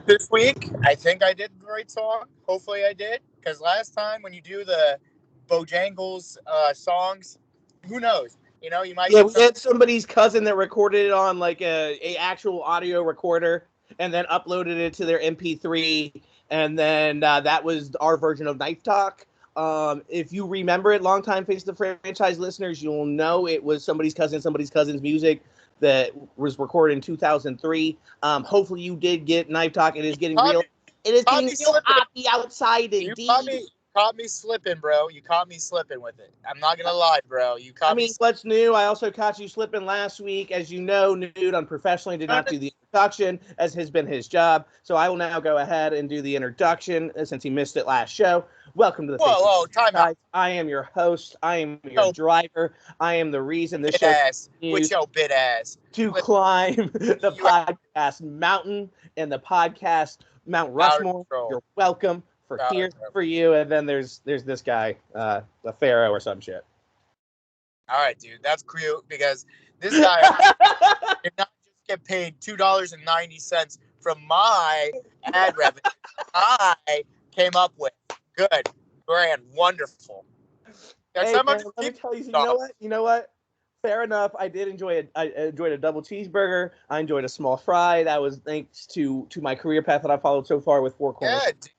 This week, I think I did the right song. Hopefully, I did. Because last time when you do the Bojangles songs, who knows? You might Yeah, get we some. had somebody's cousin that recorded it on like a actual audio recorder and then uploaded it to their MP3, and then that was our version of Knife Talk. If you remember it, longtime Face the Franchise listeners, you'll know it was somebody's cousin's music that was recorded in 2003. Hopefully, you did get Knife Talk. It is getting Caught real. me, It is caught getting me real slipping. hoppy outside, You caught indeed. me, caught me slipping, bro. You caught me slipping with it. I'm not gonna lie, bro. You I caught me. mean, what's new? I also caught you slipping last week. As you know, Nude unprofessionally did not do the introduction, as has been his job. So I will now go ahead and do the introduction since he missed it last show. Welcome to the Whoa, Facebook whoa, time out. Guys. I am your host. I am your Yo, driver. I am the reason this bit show ass. With continues your bit ass. to Listen, climb the you out podcast mountain and the podcast Mount of Rushmore. control. You're welcome. For Out of here control. for you, and then there's this guy, the pharaoh or some shit. All right, dude. That's cute because this guy did not just get paid $2.90 from my ad revenue. I came up with good, grand, wonderful. Got Hey man, 700 let me people. tell you. You know what? Fair enough. I did enjoy it. I enjoyed a double cheeseburger. I enjoyed a small fry. That was thanks to my career path that I followed so far with Four Corners. Yeah, dude.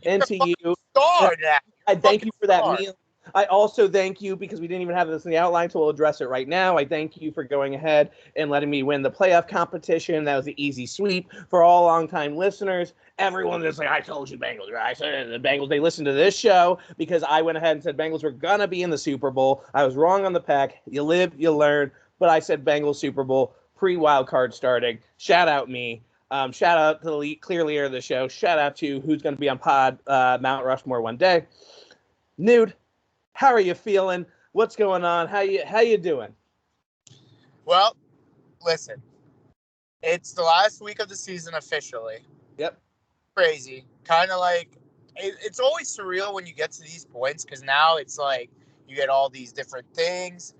And You're a to fucking you, star now. I You're a thank fucking you for that star. meal. I also thank you because we didn't even have this in the outline, so we'll address it right now. I thank you for going ahead and letting me win the playoff competition. That was an easy sweep for all longtime listeners. Everyone that's like, I told you Bengals, right? I said the Bengals, they listened to this show because I went ahead and said Bengals were going to be in the Super Bowl. I was wrong on the pack. You live, you learn. But I said Bengals Super Bowl pre-wild card starting. Shout out me. Shout out to the clear leader of the show. Shout out to who's going to be on pod Mount Rushmore one day. Nude, how are you feeling? What's going on? How you doing? Well, listen. It's the last week of the season officially. Yep. Crazy. Kind of like it's always surreal when you get to these points because now it's like you get all these different things,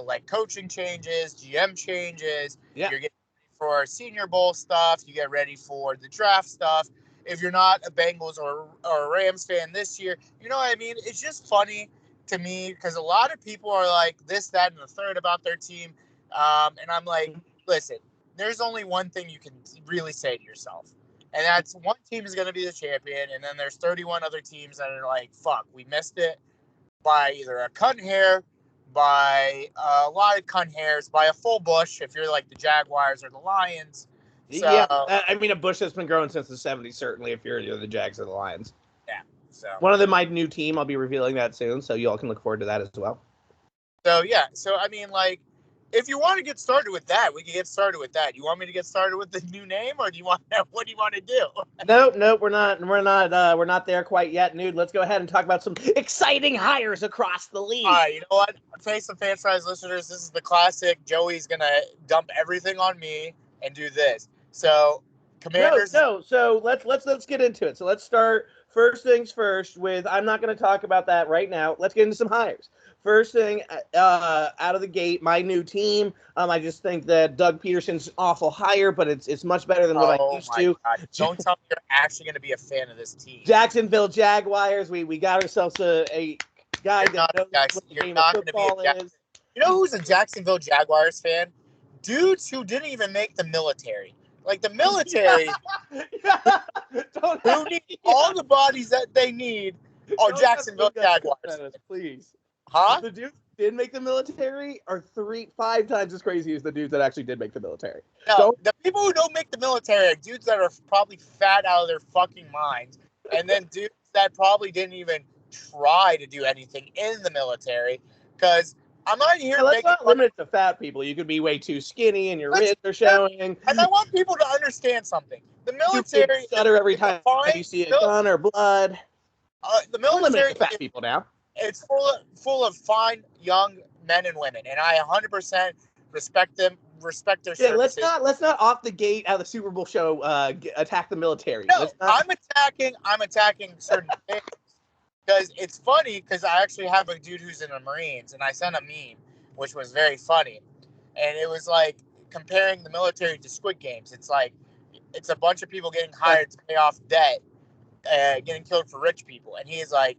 like coaching changes, GM changes. Yeah. You're getting ready for Senior Bowl stuff. You get ready for the draft stuff. If you're not a Bengals or a Rams fan this year, you know what I mean? It's just funny to me because a lot of people are like this, that, and the third about their team. And I'm like, listen, there's only one thing you can really say to yourself. And that's one team is going to be the champion, and then there's 31 other teams that are like, fuck, we missed it by either a cunt hair, by a lot of cunt hairs, by a full bush if you're like the Jaguars or the Lions. Yeah, So, I mean a bush that's been growing since the '70s. Certainly, if you're the Jags or the Lions. yeah. So, One of them, my new team. I'll be revealing that soon, so you all can look forward to that as well. yeah. So, I mean, like, if you want to get started with that, we can get started with that. You want me to get started with the new name, or do you want? What do you want to do? Nope, we're not there quite yet, Nude. Let's go ahead and talk about some exciting hires across the league. All right, you know what? Face the franchise listeners, this is the classic. Joey's gonna dump everything on me and do this. So, Commanders. No. So let's get into it. So let's start. First things first. With I'm not going to talk about that right now. Let's get into some hires. First thing out of the gate, my new team. I just think that Doug Peterson's awful hire, but it's much better than what I used to. God. Don't tell me you're actually going to be a fan of this team. Jacksonville Jaguars. We got ourselves a guy that knows what the game of football is. You know who's a Jacksonville Jaguars fan? Dudes who didn't even make the military. Like the military, who need all the bodies that they need are Jacksonville Jaguars. Please. Huh? The dudes who did make the military are 5 times as crazy as the dudes that actually did make the military. No, the people who don't make the military are dudes that are probably fat out of their fucking minds. And then dudes that probably didn't even try to do anything in the military. Because I'm not here to let's not limit it to fat people. You could be way too skinny and your ribs are showing. And I want people to understand something. The military stutter every time you see a gun or blood. The military fat people now. It's full of fine young men and women, and I 100% respect them. Respect their services. Let's not off the gate out of the Super Bowl show attack the military. No, I'm attacking certain things. Because it's funny, because I actually have a dude who's in the Marines, and I sent a meme, which was very funny. And it was like comparing the military to Squid Games. It's like it's a bunch of people getting hired to pay off debt, getting killed for rich people. And he's like,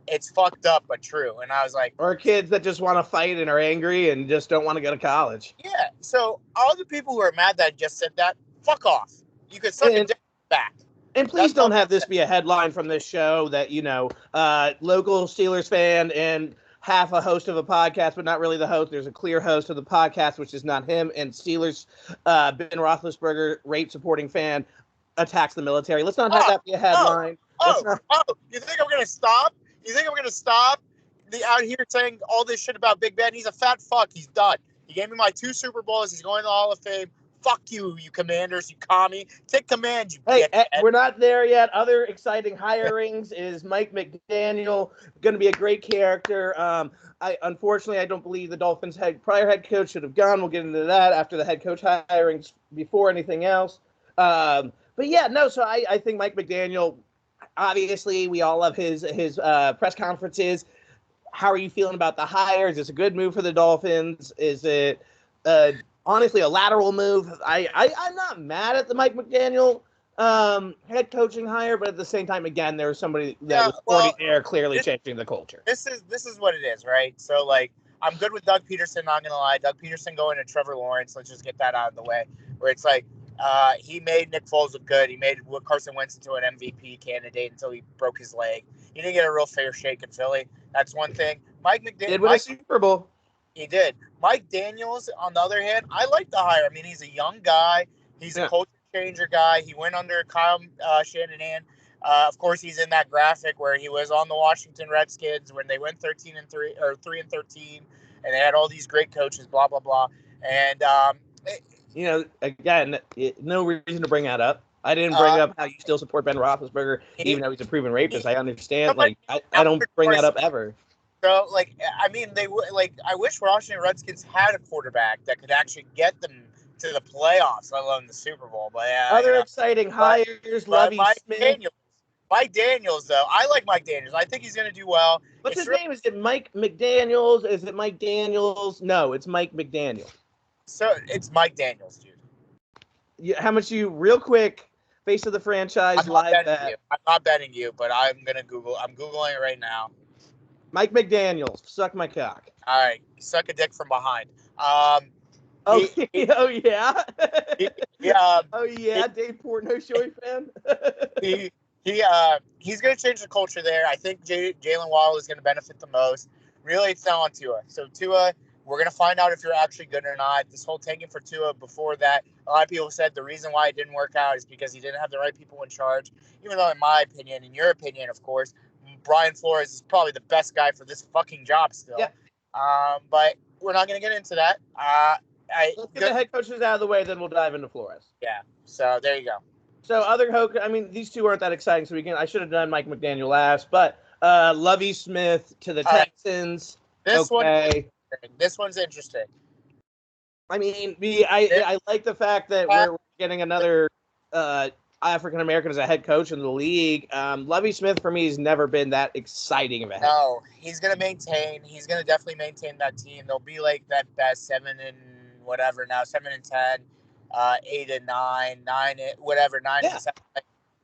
it's fucked up, but true. And I was like, or kids that just want to fight and are angry and just don't want to go to college. yeah. So all the people who are mad that I just said that, fuck off. You could suck a dick back. And please don't have this be a headline from this show that, local Steelers fan and half a host of a podcast, but not really the host. There's a clear host of the podcast, which is not him. And Steelers, Ben Roethlisberger, rape supporting fan, attacks the military. Let's not have that be a headline. You think I'm going to stop? You think I'm going to stop out here saying all this shit about Big Ben? He's a fat fuck. He's done. He gave me my 2 Super Bowls. He's going to the Hall of Fame. Fuck you, you Commanders, you commie. Take command, you dickhead. We're not there yet. Other exciting hirings is Mike McDaniel, going to be a great character. Unfortunately, I don't believe the Dolphins' prior head coach should have gone. We'll get into that after the head coach hirings before anything else. So I think Mike McDaniel, obviously, we all love his press conferences. How are you feeling about the hire? Is this a good move for the Dolphins? Is it honestly a lateral move? I'm not mad at the Mike McDaniel head coaching hire, but at the same time, again, there was somebody that was already there, clearly changing the culture. This is what it is, right? So, like, I'm good with Doug Peterson, not gonna lie. Doug Peterson going to Trevor Lawrence. Let's just get that out of the way. Where it's like, he made Nick Foles look good. He made Carson Wentz into an MVP candidate until he broke his leg. He didn't get a real fair shake in Philly. That's one thing. Mike McDaniel did win a Super Bowl. He did. Mike Daniels, on the other hand, I like the hire. I mean, he's a young guy. He's a culture changer guy. He went under Kyle Shanahan. Of course, he's in that graphic where he was on the Washington Redskins when they went 13-3 or 3-13, and they had all these great coaches. Blah blah blah. And again, no reason to bring that up. I didn't bring up how you still support Ben Roethlisberger, even though he's a proven rapist. I understand. I don't bring that up ever. So, I wish Washington Redskins had a quarterback that could actually get them to the playoffs, let alone the Super Bowl. But exciting hires, Lovie Smith. Mike Daniels, though. I like Mike Daniels. I think he's going to do well. What's his name? Is it Mike McDaniels? Is it Mike Daniels? No, it's Mike McDaniel. So, it's Mike Daniels, dude. How much real quick, face of the franchise, live bet. I'm not betting you, but I'm going to Google. I'm Googling it right now. Mike McDaniels, suck my cock. All right, suck a dick from behind. Yeah. Oh yeah, Dave Portnoy fan. He's going to change the culture there. I think Jalen Waddle is going to benefit the most. Really, it's not on Tua. So Tua, we're going to find out if you're actually good or not. This whole tanking for Tua before that, a lot of people said the reason why it didn't work out is because he didn't have the right people in charge. Even though, in my opinion, in your opinion, of course, Brian Flores is probably the best guy for this fucking job still. Yeah. But we're not going to get into that. Let's get the head coaches out of the way, then we'll dive into Flores. Yeah. So there you go. So these two aren't that exciting. So I should have done Mike McDaniel last, but Lovie Smith to the Texans. This one's interesting. I mean, I like the fact that we're getting another African American as a head coach in the league. Lovie Smith for me has never been that exciting of a head. No, he's gonna definitely maintain that team. They'll be like that best 7 and whatever now, 7 and 10, 8 and 9, 9 and 7,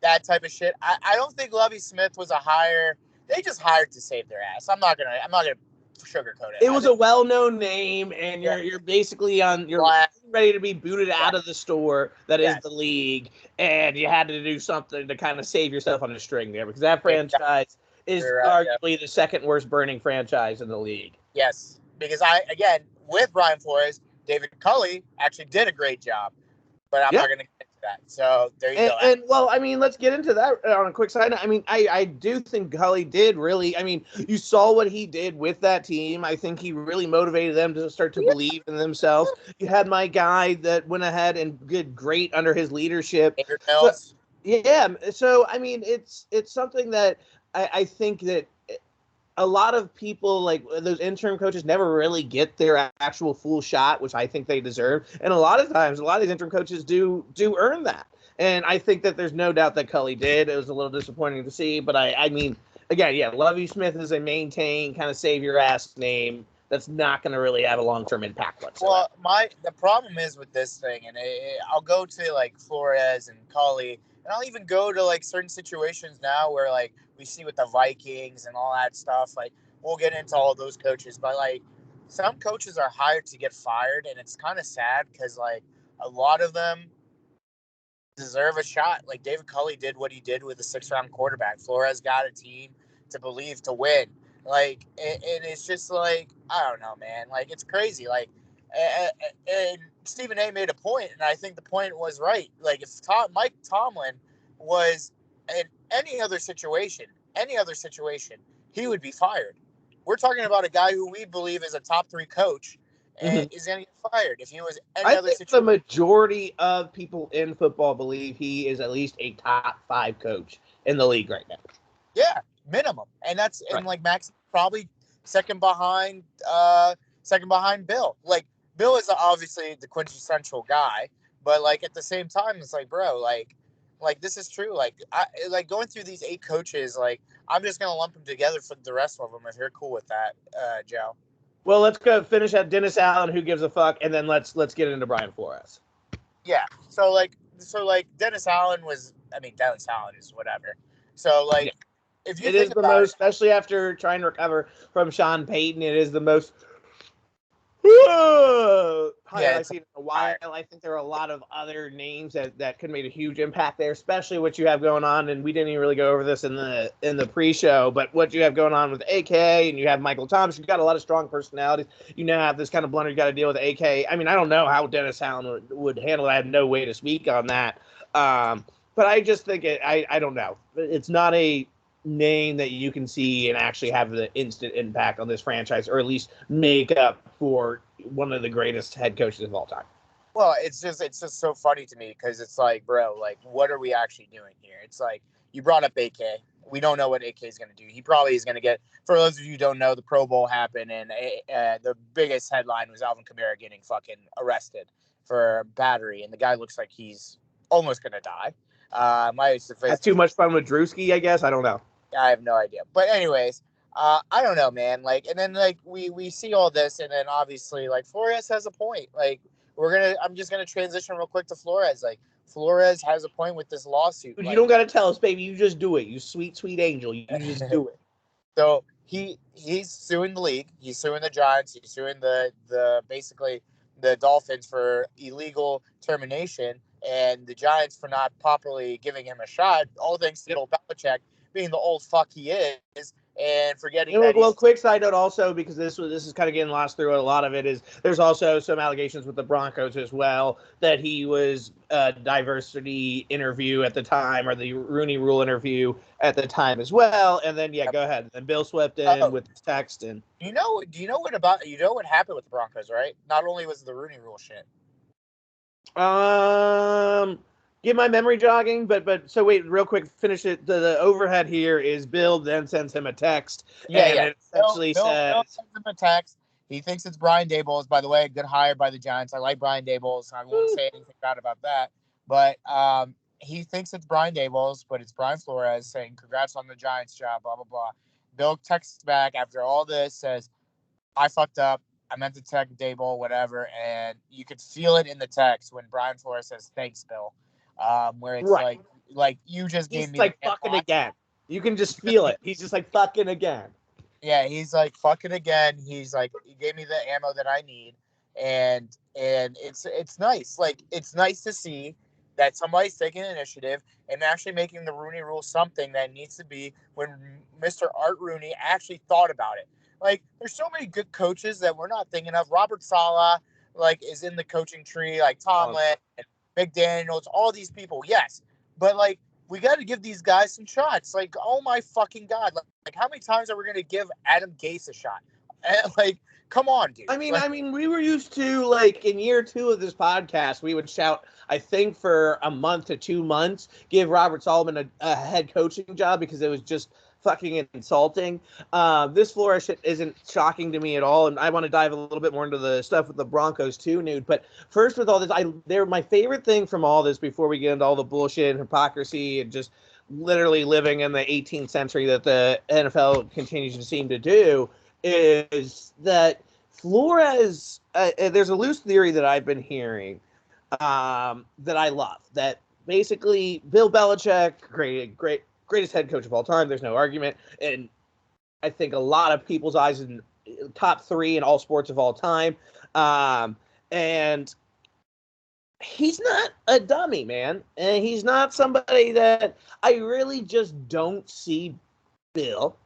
that type of shit. I don't think Lovie Smith was a hire. They just hired to save their ass. I'm not gonna sugarcoat it. It was a well-known name, and you're basically ready to be booted out of the store that is the league, and you had to do something to kind of save yourself on a string there, because that franchise is arguably the second worst burning franchise in the league. Yes, because with Brian Flores, David Culley actually did a great job, but I'm not going to get into that. So there you go. And well, I mean, let's get into that on a quick side note. I mean, I do think Culley did really. I mean, you saw what he did with that team. I think he really motivated them to start to believe in themselves. You had my guy that went ahead and did great under his leadership. So I mean, it's something that I think that a lot of people, like those interim coaches, never really get their actual full shot, which I think they deserve. And a lot of times, a lot of these interim coaches do earn that. And I think that there's no doubt that Culley did. It was a little disappointing to see. But I mean, again, Lovie Smith is a maintained kind of save your ass name that's not going to really have a long-term impact whatsoever. Well, the problem is with this thing, and I'll go to like Flores and Cully, and I'll even go to like certain situations now where like we see with the Vikings and all that stuff. Like we'll get into all those coaches, but like some coaches are hired to get fired, and it's kind of sad because like a lot of them deserve a shot. Like David Culley did what he did with a 6th-round quarterback. Flores got a team to believe to win. Like, and it's just like, I don't know, man. Like, it's crazy. Like, and Stephen A. made a point, and I think the point was right. Like, if Mike Tomlin was in any other situation, he would be fired. We're talking about a guy who we believe is a top 3 coach, and is going to get fired. If he was any other situation, the majority of people in football believe he is at least a top 5 coach in the league right now. Yeah, minimum, and that's right. And like Max probably second behind Bill. Like Bill is obviously the quintessential guy, but like at the same time, it's like, bro, like this is true. Like I going through these 8 coaches. Like I'm just gonna lump them together for the rest of them if you're cool with that, Joe. Well, let's go finish at Dennis Allen. Who gives a fuck? And then let's get into Brian Flores. Yeah. So Dennis Allen was. I mean, Dennis Allen is whatever. So like, if you it is the most, especially after trying to recover from Sean Payton, it is the most. I've seen in a while. I think there are a lot of other names that could make a huge impact there, especially what you have going on. And we didn't even really go over this in the pre-show, but what you have going on with AK, and you have Michael Thomas. You've got a lot of strong personalities. You now have this kind of blunder you got to deal with AK. I mean, I don't know how Dennis Allen would handle it. I have no way to speak on that. But I just think I don't know. It's not a name that you can see and actually have the instant impact on this franchise, or at least make up for one of the greatest head coaches of all time. Well, it's just so funny to me because it's like, bro, like what are we actually doing here? It's like you brought up AK. We don't know what AK is going to do. He probably is going to get, for those of you who don't know, the Pro Bowl happened, and the biggest headline was Alvin Kamara getting fucking arrested for battery, and the guy looks like he's almost going to die. That's too much fun with Drewski, I guess. I don't know. I have no idea. But anyways, I don't know, man. Like, and then like we see all this, and then obviously like Flores has a point. Like I'm just gonna transition real quick to Flores. Like Flores has a point with this lawsuit. You don't gotta tell us, baby. You just do it. You sweet, sweet angel. You just do it. So he's suing the league. He's suing the Giants. He's suing the basically the Dolphins for illegal termination, and the Giants for not properly giving him a shot. All thanks to Bill Belichick being the old fuck he is, and forgetting that. Well, quick side note also, because this is kind of getting lost through it. A lot of it is there's also some allegations with the Broncos as well that he was a diversity interview at the time, or the Rooney Rule interview at the time as well. And then go ahead. And Bill swept in with his text. And do you know what happened with the Broncos? Right? Not only was the Rooney Rule shit. Get my memory jogging, but so wait, real quick, finish it. The overhead here is Bill then sends him a text. It essentially Bill sends him a text. He thinks it's Brian Daboll. By the way, a good hire by the Giants. I like Brian Daboll, so I won't say anything bad about that. But he thinks it's Brian Daboll, but it's Brian Flores saying, "Congrats on the Giants job." Blah blah blah. Bill texts back after all this, says, "I fucked up. I meant to text Daboll, whatever." And you could feel it in the text when Brian Flores says, "Thanks, Bill." Where it's like you just gave me like fucking again. You can just feel it. He's just like fucking again. Yeah, he's like fucking again. He's like, he gave me the ammo that I need, and it's nice. Like it's nice to see that somebody's taking initiative and actually making the Rooney Rule something that needs to be when Mr. Art Rooney actually thought about it. Like there's so many good coaches that we're not thinking of. Robert Saleh is in the coaching tree, like Tomlin and McDaniels, all these people, yes. But, we got to give these guys some shots. Like, oh, my fucking God. Like how many times are we going to give Adam Gase a shot? And, come on, dude. I mean, we were used to, in year 2 of this podcast, we would shout, I think, for a month to 2 months, give Robert Saleh a head coaching job because it was just fucking insulting. This Flores shit isn't shocking to me at all, and I want to dive a little bit more into the stuff with the Broncos too, Nude. But first, with all this, they're my favorite thing from all this before we get into all the bullshit and hypocrisy and just literally living in the 18th century that the NFL continues to seem to do, is that Flores, there's a loose theory that I've been hearing that I love. That basically Bill Belichick, greatest head coach of all time. There's no argument, and I think a lot of people's eyes in top 3 in all sports of all time. And he's not a dummy, man, and he's not somebody that I really just don't see Bill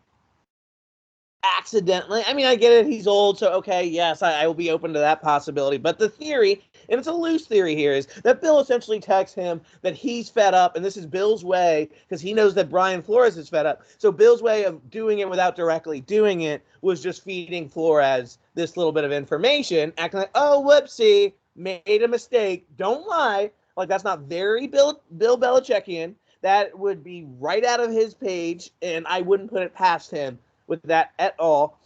accidentally. I mean, I get it. He's old, so okay, yes, I will be open to that possibility. But the theory, and it's a loose theory here, is that Bill essentially texts him that he's fed up, and this is Bill's way, because he knows that Brian Flores is fed up. So Bill's way of doing it without directly doing it was just feeding Flores this little bit of information, acting like, oh, whoopsie, made a mistake. Don't lie. Like, that's not very Bill Belichickian. That would be right out of his page, and I wouldn't put it past him with that at all.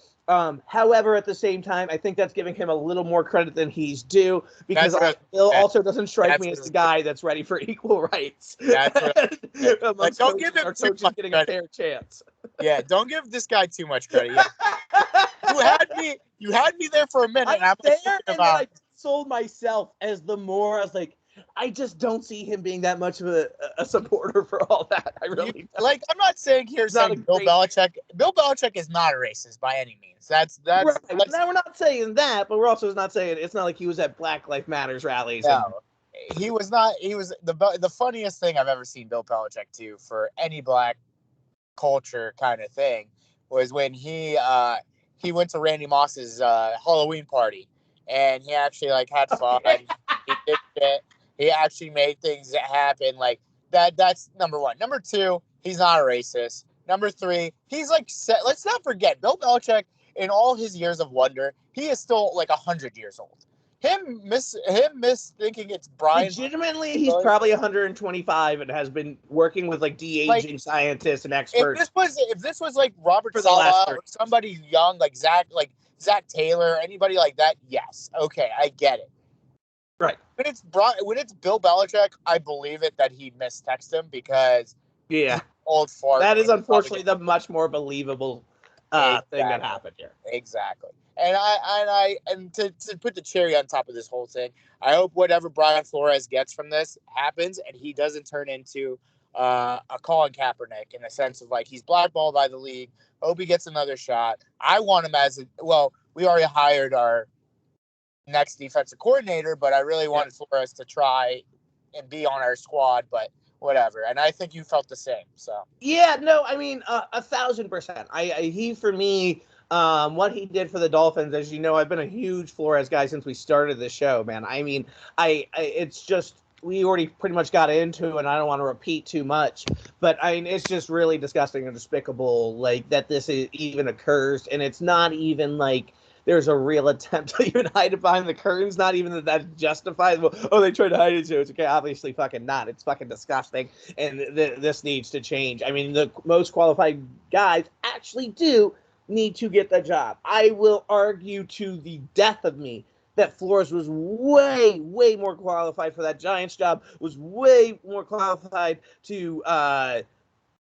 However, at the same time, I think that's giving him a little more credit than he's due, because Bill also doesn't strike me as the guy that's ready for equal rights. Like, don't give him too much getting credit. A fair chance. Yeah, don't give this guy too much credit. Yeah. You had me there for a minute. I'm there, and then I sold myself as the more. I was like, I just don't see him being that much of a supporter for all that. I really don't. Like, I'm not saying here saying Bill Belichick. Bill Belichick is not a racist by any means. That's right. Now, we're not saying that, but we're also not saying it's not like he was at Black Lives Matters rallies. No, he was not. He was the funniest thing I've ever seen Bill Belichick do for any black culture kind of thing was when he went to Randy Moss's Halloween party, and he actually like had fun. He did shit. He actually made things happen. Like that. That's number one. Number two, he's not a racist. Number three, he's like. Let's not forget, Bill Belichick, in all his years of wonder, he is still like 100 years old. Him thinking it's Brian. Legitimately, he's probably 125 and has been working with like de-aging scientists and experts. If this was like Robert Saleh or somebody young like Zach Taylor, anybody like that, yes, okay, I get it. Right. When it's Bill Belichick, I believe it that he mistext him because old fart. That is unfortunately the much more believable thing that happened here. Exactly. And to put the cherry on top of this whole thing, I hope whatever Brian Flores gets from this happens, and he doesn't turn into a Colin Kaepernick in the sense of like he's blackballed by the league. Hope he gets another shot. I want him we already hired our next defensive coordinator, but I really wanted Flores to try and be on our squad, but whatever. And I think you felt the same. So yeah, no, I mean 1,000%. He for me. What he did for the Dolphins, as you know, I've been a huge Flores guy since we started the show, man. I mean, it's just, we already pretty much got into it, and I don't want to repeat too much, but I mean, it's just really disgusting and despicable, like, that this even occurs, and it's not even like there's a real attempt to even hide it behind the curtains, not even that that's justifiable. Oh, they tried to hide it, so it's okay. Obviously fucking not. It's fucking disgusting, and this needs to change. I mean, the most qualified guys actually do need to get the job. I will argue to the death of me that Flores was way, way more qualified for that Giants job, was way more qualified to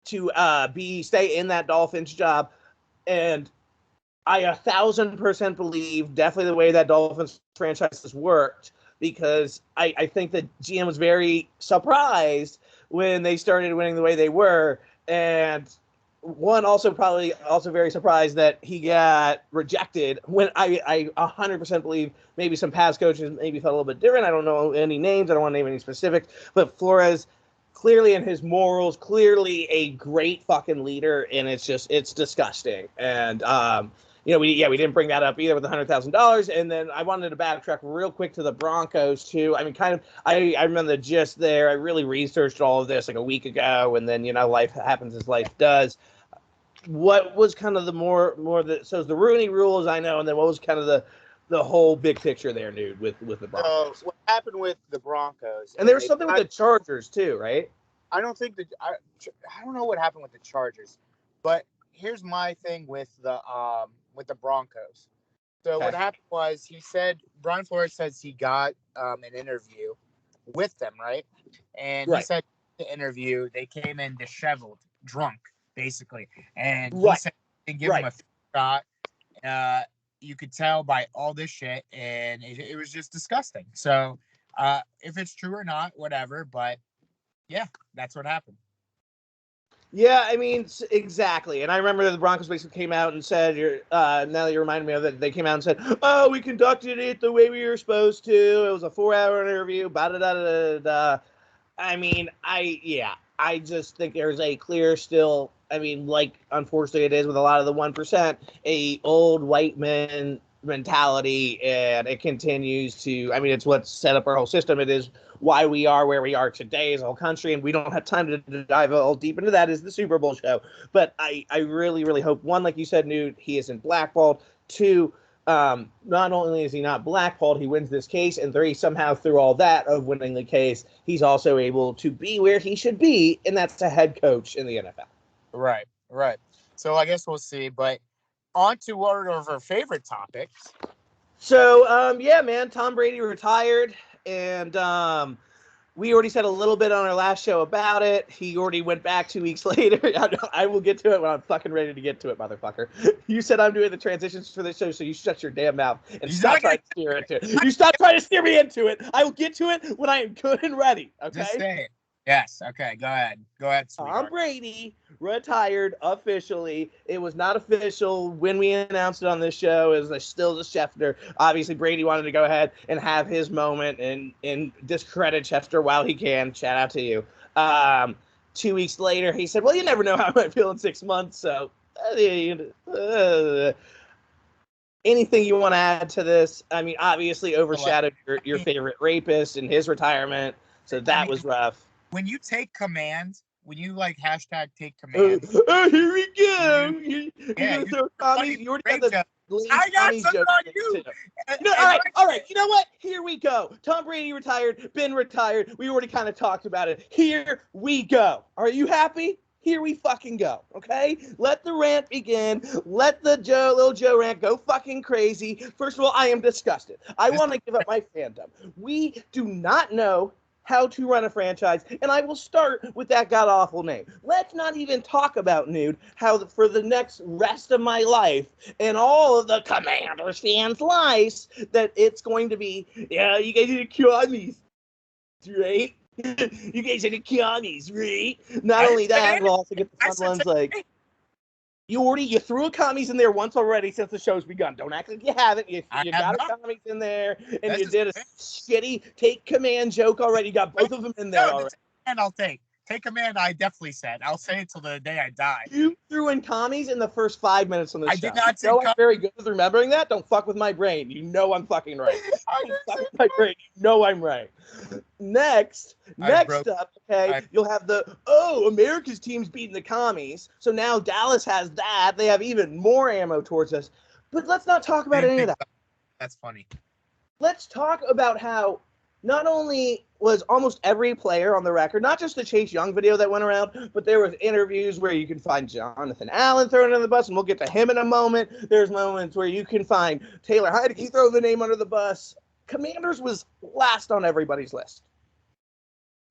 stay in that Dolphins job. And I 1,000% believe definitely the way that Dolphins franchise has worked, because I think that GM was very surprised when they started winning the way they were, and probably very surprised that he got rejected, when I 100% believe maybe some past coaches maybe felt a little bit different. I don't know any names. I don't want to name any specifics, but Flores clearly in his morals, clearly a great fucking leader, and it's disgusting. And we didn't bring that up either with the $100,000. And then I wanted to backtrack real quick to the Broncos too. I mean, I remember the gist there. I really researched all of this like a week ago, and then life happens as life does. What was kind of the so it's the Rooney Rule, as I know, and then what was kind of the whole big picture there, dude, with the Broncos? So what happened with the Broncos? And there was something with the Chargers too, right? I don't know what happened with the Chargers, but here's my thing with the Broncos. So what happened was Brian Flores says he got an interview with them, right? And he said the interview they came in disheveled, drunk, basically, and he said they give him a shot. you could tell by all this shit, and it was just disgusting. So, if it's true or not, whatever. But yeah, that's what happened. Yeah, I mean, exactly. And I remember that the Broncos basically came out and said, now that you reminded me of it, they came out and said, oh, we conducted it the way we were supposed to. It was a 4-hour interview, da-da-da-da-da. I mean, I just think there's a clear still, I mean, like, unfortunately it is with a lot of the 1%, a old white man mentality, and it continues to, I mean, it's what's set up our whole system. It is why we are where we are today as a whole country, and we don't have time to dive all deep into that as the Super Bowl show. But I really, really hope, one, like you said, Newt, he isn't blackballed. Two, not only is he not blackballed, he wins this case, and three, somehow through all that of winning the case, he's also able to be where he should be, and that's a head coach in the NFL. Right. So I guess we'll see. But on to one of our favorite topics. So, yeah, man, Tom Brady retired, and we already said a little bit on our last show about it. He already went back 2 weeks later. I will get to it when I'm fucking ready to get to it, motherfucker. You said I'm doing the transitions for this show, so you shut your damn mouth and stop trying to steer into it. You stop trying to steer me into it. I will get to it when I am good and ready, okay? Just say it. Yes, okay, go ahead. Go ahead, sweetheart. Tom Brady retired officially. It was not official when we announced it on this show. It was still the Schefter. Obviously, Brady wanted to go ahead and have his moment and discredit Schefter while he can. Shout out to you. 2 weeks later, he said, well, you never know how I might feel in 6 months, so anything you want to add to this? I mean, obviously overshadowed your favorite rapist and his retirement, so that was rough. When you take command, when you like hashtag take command. Oh, here we go. You're gonna throw commies. You already got the I got something on you. All right. You know what? Here we go. Tom Brady retired. Ben retired. We already kind of talked about it. Here we go. Are you happy? Here we fucking go. Okay? Let the rant begin. Let the Lil Joe rant go fucking crazy. First of all, I am disgusted. I want to give up my fandom. We do not know how to run a franchise, and I will start with that god-awful name. Let's not even talk about, Nude, how for the next rest of my life and all of the Commanders fans' lives, that it's going to be, yeah, you guys are the commies, right? You guys are the commies, right? Not only that, we'll also get the fun ones like, you threw a commies in there once already since the show's begun. Don't act like you haven't. You got a commies in there, and you did a shitty take command joke already. You got both of them in there already. And I'll take command. I definitely said I'll say it till the day I die. You threw in commies in the first 5 minutes on the show. I did not say. I'm very good with remembering that. Don't fuck with my brain. You know I'm fucking right. Don't fuck with my brain. You know I'm right. Next up, okay, you'll have America's team's beating the commies. So now Dallas has that. They have even more ammo towards us. But let's not talk about any of that. That's funny. Let's talk about how not only was almost every player on the record, not just the Chase Young video that went around, but there was interviews where you can find Jonathan Allen thrown under the bus, and we'll get to him in a moment. There's moments where you can find Taylor Heinicke throw the name under the bus. Commanders was last on everybody's list.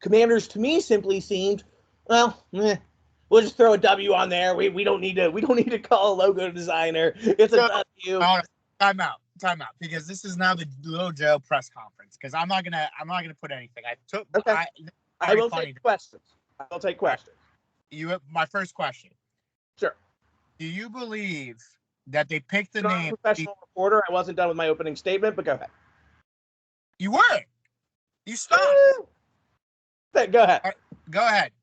Commanders to me simply seemed, well, we'll just throw a W on there. We don't need to call a logo designer. It's a W. Time out, because this is now the Lil Joe press conference. Because I'm not gonna put anything. I will take questions. My first question. Sure. Do you believe that they picked the name? I'm a professional reporter. I wasn't done with my opening statement, but go ahead. You were. You stopped. Go ahead. Right,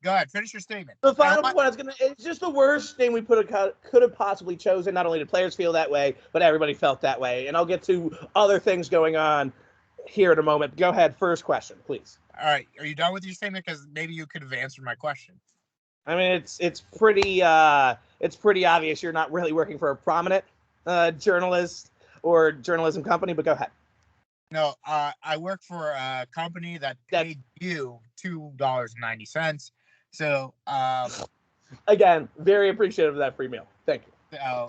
go ahead. Finish your statement. The final point it's just the worst thing we could have possibly chosen. Not only did players feel that way, but everybody felt that way. And I'll get to other things going on here in a moment. Go ahead. First question, please. All right. Are you done with your statement? Because maybe you could have answered my question. I mean, it's pretty obvious you're not really working for a prominent journalist or journalism company, but go ahead. No, I work for a company that paid you $2.90. So, again, very appreciative of that free meal. Thank you. So,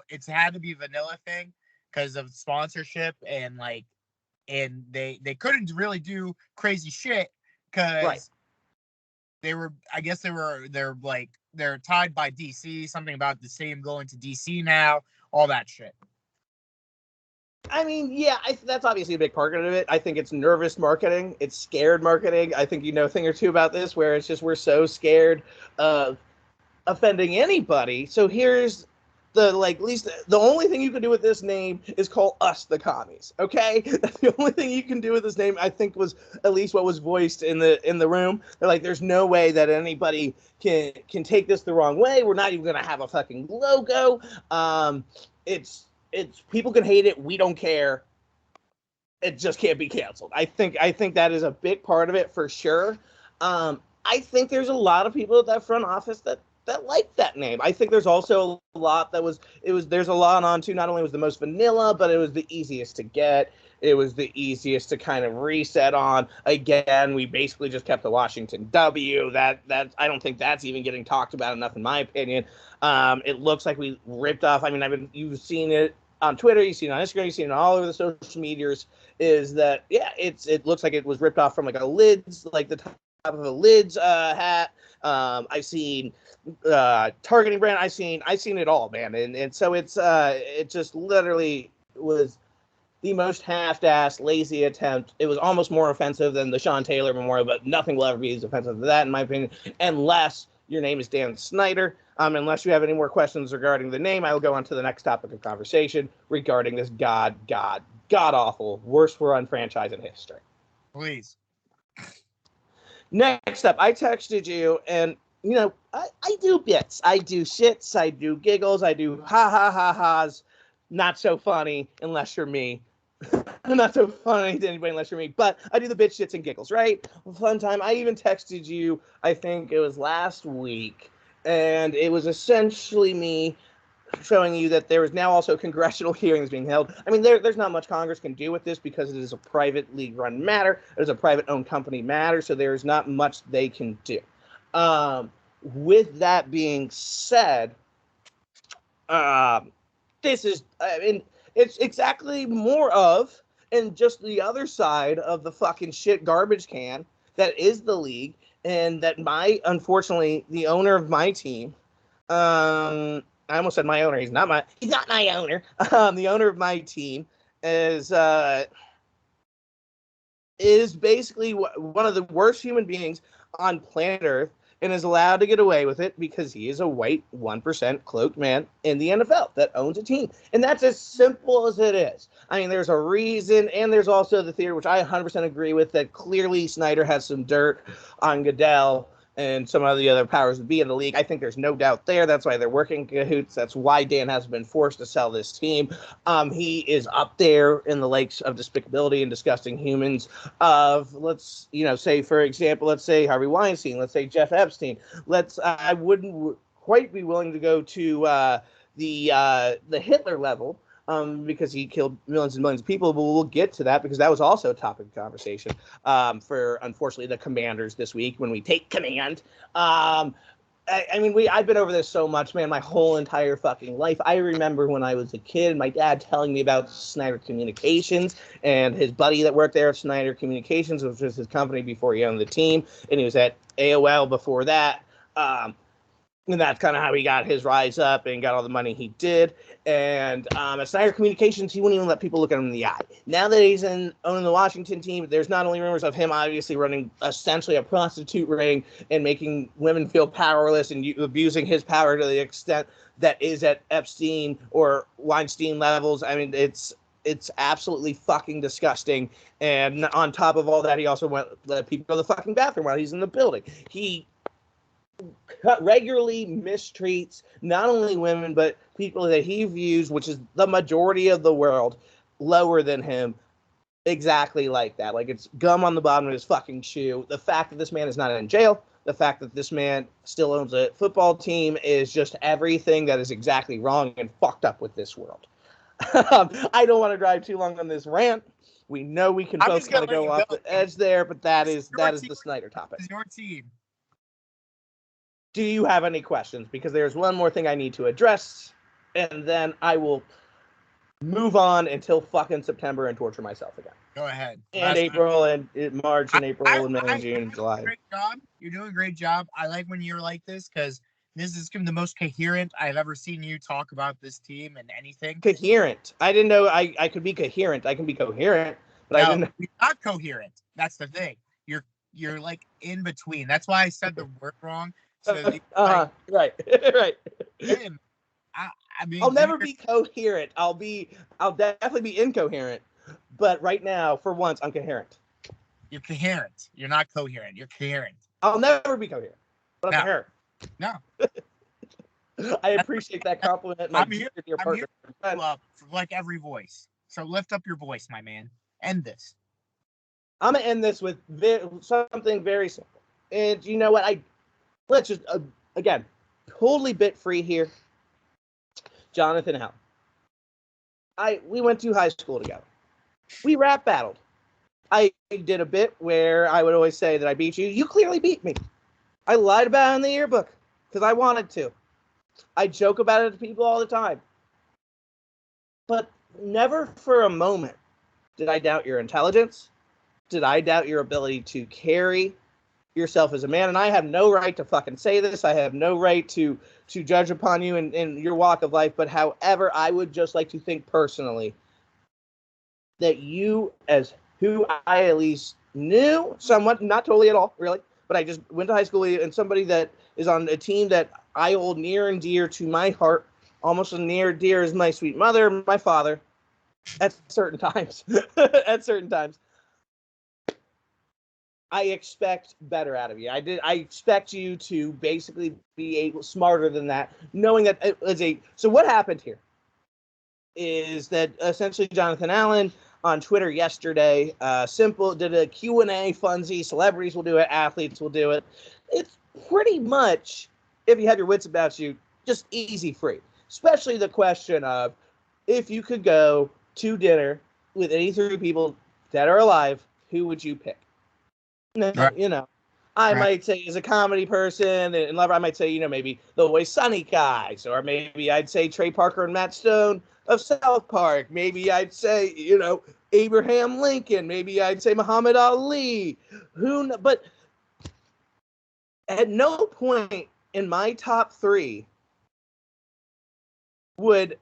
it's had to be vanilla thing because of sponsorship and they couldn't really do crazy shit because they're they're tied by DC. Something about the stadium going to DC now. All that shit. I mean, yeah, that's obviously a big part of it. I think it's nervous marketing. It's scared marketing. I think you know a thing or two about this, where it's just we're so scared of offending anybody. So here's the, like, at least the only thing you can do with this name is call us the commies. Okay, that's the only thing you can do with this name. I think was at least what was voiced in the room. They're like, there's no way that anybody can take this the wrong way. We're not even gonna have a fucking logo. It's people can hate it. We don't care. It just can't be canceled. I think that is a big part of it for sure. I think there's a lot of people at that front office that like that name. I think there's also a lot there's a lot on too. Not only was the most vanilla, but it was the easiest to get. It was the easiest to kind of reset on. Again, we basically just kept the Washington W. That I don't think that's even getting talked about enough, in my opinion. It looks like we ripped off. I mean, you've seen it on Twitter, you've seen it on Instagram, you've seen it all over the social medias. Is that it looks like it was ripped off from like a lids, like the top of a lids hat. I've seen targeting brand. I've seen it all, man. And so it just literally was the most half-assed, lazy attempt. It was almost more offensive than the Sean Taylor Memorial, but nothing will ever be as offensive as that, in my opinion, unless your name is Dan Snyder. Unless you have any more questions regarding the name, I will go on to the next topic of conversation regarding this god-awful, worst run franchise in history. Please. Next up, I texted you, and, you know, I do bits. I do shits. I do giggles. I do ha-ha-ha-has. Not so funny unless you're me. Not so funny to anybody unless you're me. But I do the bitch shits and giggles, right? Fun time. I even texted you, I think it was last week, and it was essentially me showing you that there is now also congressional hearings being held. I mean, there's not much Congress can do with this because it is a privately run matter. It is a private-owned company matter, so there's not much they can do. With that being said, this is, I mean, it's exactly more of, and just the other side of the fucking shit garbage can that is the league, and that unfortunately, the owner of my team, I almost said my owner, he's not my owner, the owner of my team is basically one of the worst human beings on planet Earth, and is allowed to get away with it because he is a white 1% cloaked man in the NFL that owns a team. And that's as simple as it is. I mean, there's a reason, and there's also the theory, which I 100% agree with, that clearly Snyder has some dirt on Goodell and some of the other powers that be in the league. I think there's no doubt there. That's why they're working cahoots. That's why Dan has been forced to sell this team. He is up there in the lakes of despicability and disgusting humans of, let's, say, for example, let's say Harvey Weinstein, let's say Jeff Epstein. I wouldn't quite be willing to go to the Hitler level, because he killed millions and millions of people, but we'll get to that because that was also a topic of conversation for, unfortunately, the Commanders this week when we take command. I've been over this so much, man, my whole entire fucking life. I remember when I was a kid, my dad telling me about Snyder Communications and his buddy that worked there at Snyder Communications, which was his company before he owned the team, and he was at AOL before that. And that's kind of how he got his rise up and got all the money he did. And at Snyder Communications, he wouldn't even let people look at him in the eye. Now that he's owning the Washington team, there's not only rumors of him obviously running essentially a prostitute ring and making women feel powerless and abusing his power to the extent that is at Epstein or Weinstein levels. I mean, it's absolutely fucking disgusting. And on top of all that, he also let people go to the fucking bathroom while he's in the building. He regularly mistreats not only women but people that he views, which is the majority of the world, lower than him, exactly like that. Like it's gum on the bottom of his fucking shoe. The fact that this man is not in jail, the fact that this man still owns a football team, is just everything that is exactly wrong and fucked up with this world. I don't want to drive too long on this rant. We know we can both kind of go off the edge there, but that is the Snyder topic. It's your team. Do you have any questions? Because there's one more thing I need to address, and then I will move on until fucking September and torture myself again. Go ahead. And April and March and April and May and June and July. Great job. You're doing a great job. I like when you're like this because This is the most coherent I've ever seen you talk about this team and anything. Coherent. I didn't know I could be coherent. I can be coherent, but No, I didn't know. you're not coherent. That's the thing. You're like in between. That's why I said the word wrong. So that Right, right. him. I mean, I'll never be coherent. I'll definitely be incoherent. But right now, for once, I'm coherent. You're coherent. You're not coherent. You're coherent. I'll never be coherent, but I'm coherent. No. I appreciate that compliment. I'm here for like every voice. So lift up your voice, my man. End this. I'm gonna end this with something very simple. And you know what? Let's just again, totally bit free here. Jonathan Allen. We went to high school together. We rap battled. I did a bit where I would always say that I beat you. You clearly beat me. I lied about it in the yearbook because I wanted to. I joke about it to people all the time. But never for a moment did I doubt your intelligence. Did I doubt your ability to carry yourself as a man? And I have no right to fucking say this. I have no right to judge upon you in your walk of life. But however, I would just like to think personally that you, as who I at least knew somewhat, not totally at all, really, but I just went to high school, and somebody that is on a team that I hold near and dear to my heart, almost as near and dear as my sweet mother, my father, at certain times. At certain times. I expect better out of you. I expect you to basically be smarter than that, knowing that it was so what happened here is that essentially Jonathan Allen on Twitter yesterday, did a Q&A funsy. Celebrities will do it. Athletes will do it. It's pretty much, if you have your wits about you, just easy free. Especially the question of, if you could go to dinner with any three people dead or alive, who would you pick? Right. You know, I might say as a comedy person and lover, I might say, maybe the Always Sunny guys, or maybe I'd say Trey Parker and Matt Stone of South Park. Maybe I'd say, Abraham Lincoln. Maybe I'd say Muhammad Ali. But at no point in my top three would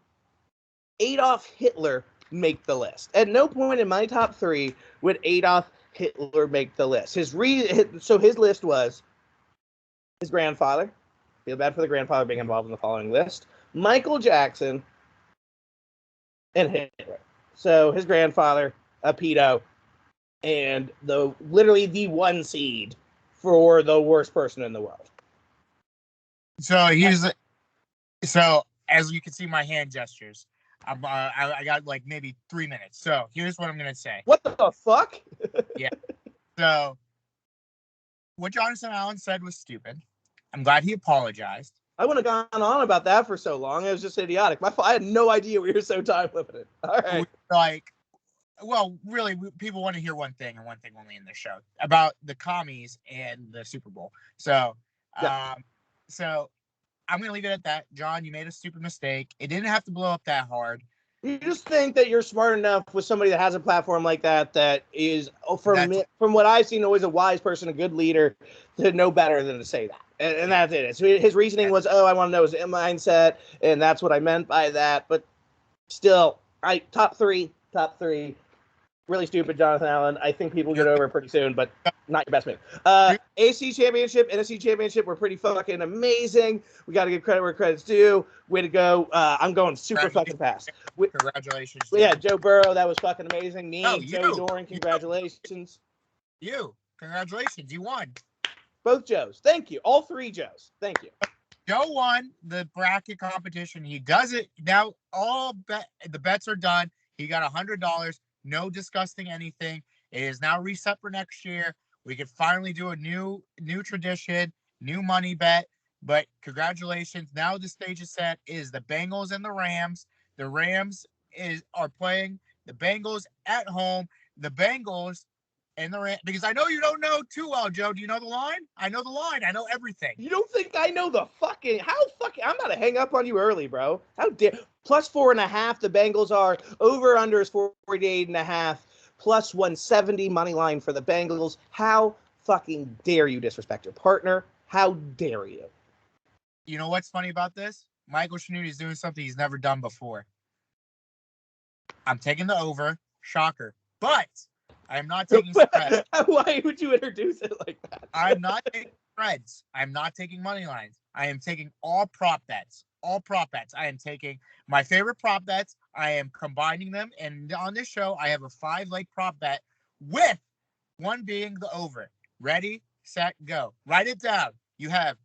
Adolf Hitler make the list. At no point in my top three would Adolf Hitler make the list. His list was his grandfather. Feel bad for the grandfather being involved in the following list: Michael Jackson and Hitler. So his grandfather, a pedo, and literally the one seed for the worst person in the world. So as you can see, my hand gestures. I got like maybe 3 minutes. So here's what I'm gonna say. What the fuck? Yeah. So what Jonathan Allen said was stupid. I'm glad he apologized. I wouldn't have gone on about that for so long. It was just idiotic. I had no idea we were so time limited. All right. Really, people want to hear one thing and one thing only in this show about the commies and the Super Bowl. So, so I'm going to leave it at that. John, you made a stupid mistake. It didn't have to blow up that hard. You just think that you're smart enough with somebody that has a platform like that is, from what I've seen, always a wise person, a good leader, to know better than to say that. And that's it. So his reasoning was, I want to know his mindset, and that's what I meant by that. But still, top three. Really stupid, Jonathan Allen. I think people get over it pretty soon, but not your best move. AC Championship, NFC Championship were pretty fucking amazing. We got to give credit where credit's due. Way to go. I'm going super fucking fast. Congratulations. Yeah, Joe Burrow, that was fucking amazing. Joey Doran, congratulations. Congratulations. You won. Both Joes. Thank you. All three Joes. Thank you. Joe won the bracket competition. He does it now. The bets are done. He got $100. No discussing anything. It is now reset for next year. We could finally do a new tradition, new money bet. But congratulations. Now the stage is set. Is the Bengals and the Rams. The Rams are playing the Bengals at home. The Bengals and the Rams, because I know you don't know too well, Joe. Do you know the line? I know the line. I know everything. You don't think I know the fucking... I'm about to hang up on you early, bro. How dare... Plus 4.5, the Bengals are. Over-under is 48.5. Plus 170 money line for the Bengals. How fucking dare you disrespect your partner? How dare you? You know what's funny about this? Michael Shannoudy is doing something he's never done before. I'm taking the over. Shocker. But I am not taking spreads. Why would you introduce it like that? I'm not taking spreads. I'm not taking money lines. I am taking all prop bets. All prop bets. I am taking my favorite prop bets. I am combining them. And on this show, I have a 5-leg prop bet with one being the over. Ready, set, go. Write it down. You have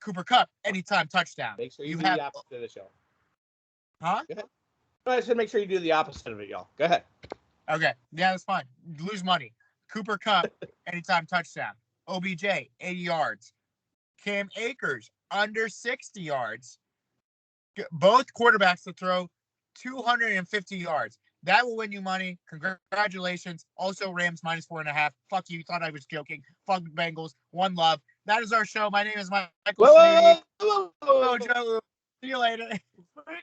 Cooper Kupp, anytime touchdown. Make sure you do have the opposite of the show. Huh? Go ahead. I said make sure you do the opposite of it, y'all. Go ahead. Okay. Yeah, that's fine. Lose money. Cooper Kupp, anytime touchdown. OBJ, 80 yards. Cam Akers, under 60 yards. Both quarterbacks to throw 250 yards. That will win you money. Congratulations. Also, Rams -4.5. Fuck you. Thought I was joking. Fuck the Bengals. One love. That is our show. My name is Michael Shannoudy. Lil Joe. See you later.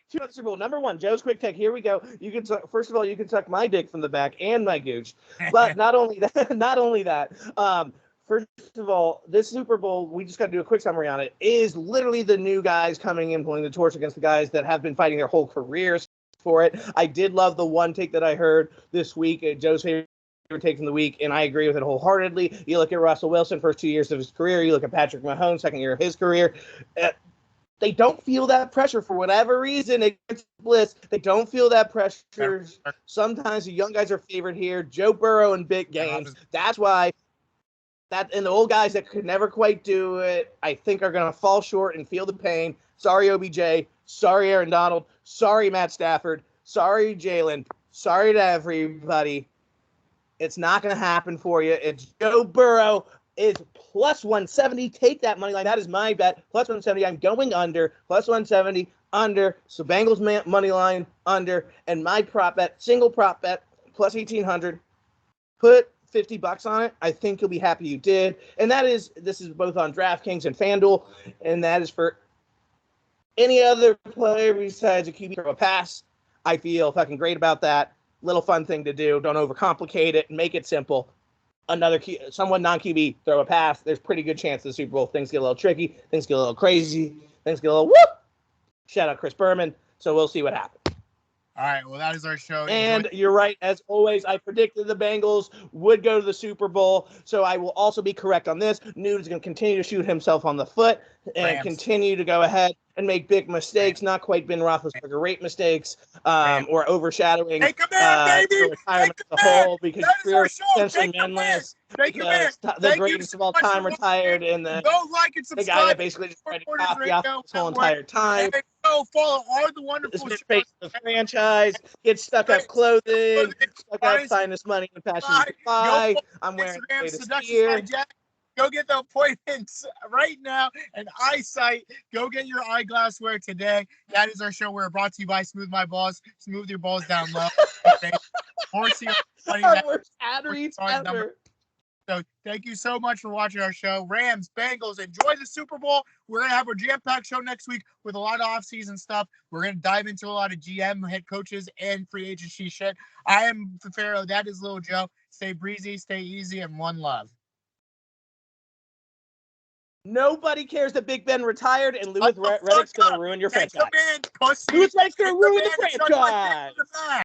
Super Bowl number 1, Joe's quick take. Here we go. You can first of all, you can suck my dick from the back and my gooch. But not only that. First of all, this Super Bowl, we just got to do a quick summary on it, is literally the new guys coming in, pulling the torch against the guys that have been fighting their whole careers for it. I did love the one take that I heard this week, Joe's favorite take from the week, and I agree with it wholeheartedly. You look at Russell Wilson, first 2 years of his career. You look at Patrick Mahomes, second year of his career. They don't feel that pressure for whatever reason. It's bliss. They don't feel that pressure. Sometimes the young guys are favored here. Joe Burrow in big games. That's why. And the old guys that could never quite do it, I think, are going to fall short and feel the pain. Sorry, OBJ. Sorry, Aaron Donald. Sorry, Matt Stafford. Sorry, Jalen. Sorry to everybody. It's not going to happen for you. It's Joe Burrow is +170. Take that money line. That is my bet. +170. I'm going under. +170 under. So Bengals money line under. And my prop bet, single prop bet, +1,800. Put $50 on it. I think you'll be happy you did. And this is both on DraftKings and FanDuel. And that is for any other player besides a QB throw a pass. I feel fucking great about that. Little fun thing to do. Don't overcomplicate it. Make it simple. Someone non-QB throw a pass. There's pretty good chance the Super Bowl things get a little tricky. Things get a little crazy. Things get a little whoop. Shout out Chris Berman. So we'll see what happens. All right, well, that is our show. And you're right. As always, I predicted the Bengals would go to the Super Bowl, so I will also be correct on this. Newt is going to continue to shoot himself on the foot and continue to go ahead and make big mistakes, not quite Ben Roethlisberger great mistakes, or overshadowing the retirement as a whole, because we're essentially menless. The greatest of all time retired, and the guy that basically just tried to copy off this whole entire time. Follow all the wonderful face of the franchise, get stuck up clothing, stuck up sinus money and passion to buy. I'm wearing the latest gear. Go get the appointments right now and eyesight. Go get your eyeglassware today. That is our show. We're brought to you by Smooth My Balls. Smooth your balls down low. Worst ad reads ever. So thank you so much for watching our show. Rams, Bengals, enjoy the Super Bowl. We're going to have a jam-packed show next week with a lot of off-season stuff. We're going to dive into a lot of GM, head coaches, and free agency shit. I am the Pharaoh. That is Lil Joe. Stay breezy, stay easy, and one love. Nobody cares that Big Ben retired, and Louis Riddick's going to ruin your franchise. Louis Riddick's going to ruin the franchise.